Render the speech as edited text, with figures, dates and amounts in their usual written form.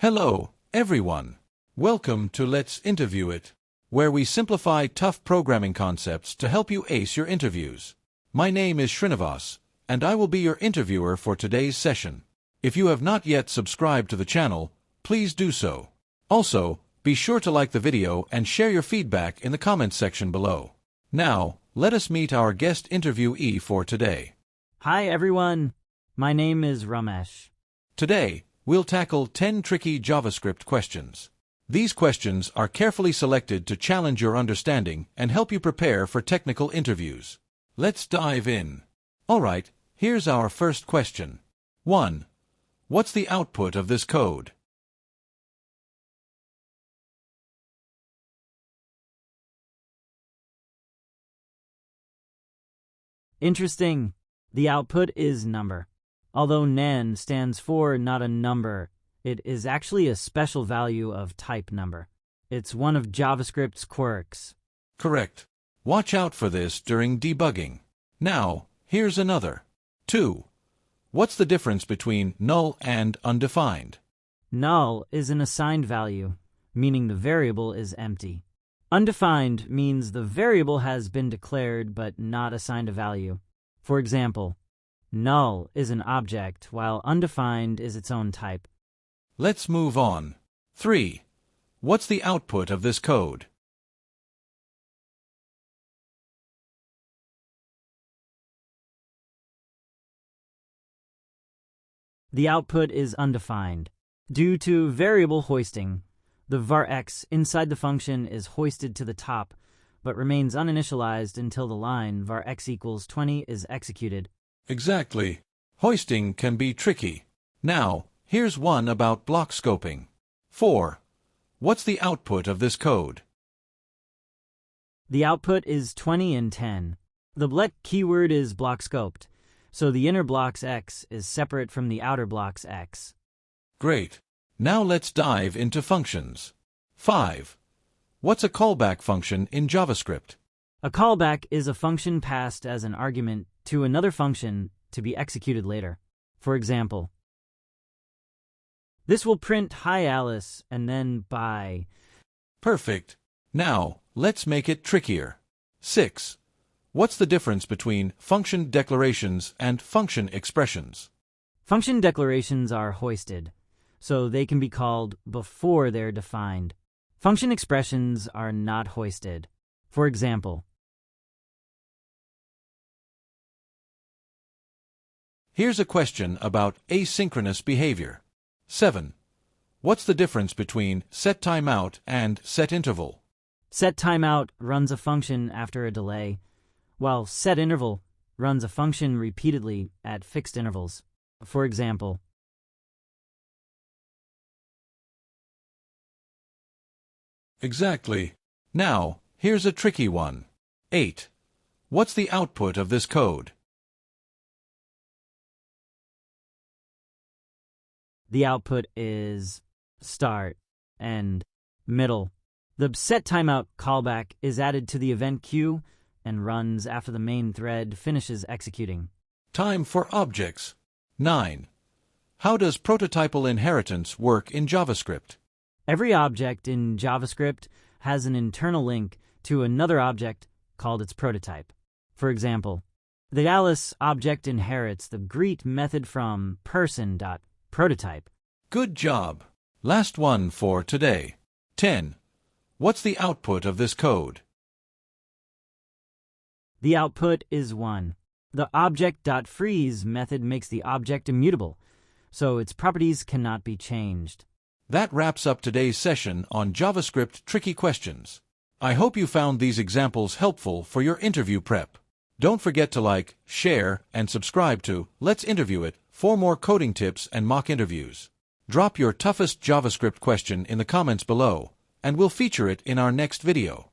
Hello, everyone. Welcome to Let's Interview It, where we simplify tough programming concepts to help you ace your interviews. My name is Srinivas, and I will be your interviewer for today's session. If you have not yet subscribed to the channel, please do so. Also, be sure to like the video and share your feedback in the comments section below. Now, let us meet our guest interviewee for today. Hi everyone, my name is Ramesh. Today, we'll tackle 10 tricky JavaScript questions. These questions are carefully selected to challenge your understanding and help you prepare for technical interviews. Let's dive in. Alright, here's our first question. 1. What's the output of this code? Interesting. The output is number. Although nan stands for not a number, it is actually a special value of type number. It's one of JavaScript's quirks. Correct. Watch out for this during debugging. Now, here's another. 2. What's the difference between null and undefined? Null is an assigned value, meaning the variable is empty. Undefined means the variable has been declared but not assigned a value. For example, null is an object, while undefined is its own type. Let's move on. 3. What's the output of this code? The output is undefined. Due to variable hoisting, the var x inside the function is hoisted to the top, but remains uninitialized until the line var x equals 20 is executed. Exactly. Hoisting can be tricky. Now, here's one about block scoping. 4. What's the output of this code? The output is 20 and 10. The let keyword is block scoped, so the inner block's x is separate from the outer block's x. Great. Now let's dive into functions. 5. What's a callback function in JavaScript? A callback is a function passed as an argument to another function to be executed later. For example, this will print "Hi Alice" and then "Bye." Perfect. Now, let's make it trickier. 6. What's the difference between function declarations and function expressions? Function declarations are hoisted, so they can be called before they're defined. Function expressions are not hoisted. For example, here's a question about asynchronous behavior. 7. What's the difference between setTimeout and setInterval? setTimeout runs a function after a delay, while setInterval runs a function repeatedly at fixed intervals. For example, Exactly. Now, here's a tricky one. 8. What's the output of this code? the output is start, end, middle. The setTimeout callback is added to the event queue and runs after the main thread finishes executing. Time for objects. 9. How does prototypal inheritance work in JavaScript? Every object in JavaScript has an internal link to another object called its prototype. For example, the Alice object inherits the greet method from person.prototype. Good job. Last one for today. 10. What's the output of this code? The output is 1. The object.freeze method makes the object immutable, so its properties cannot be changed. That wraps up today's session on JavaScript tricky questions. I hope you found these examples helpful for your interview prep. Don't forget to like, share, and subscribe to Let's Interview It for more coding tips and mock interviews. Drop your toughest JavaScript question in the comments below, and we'll feature it in our next video.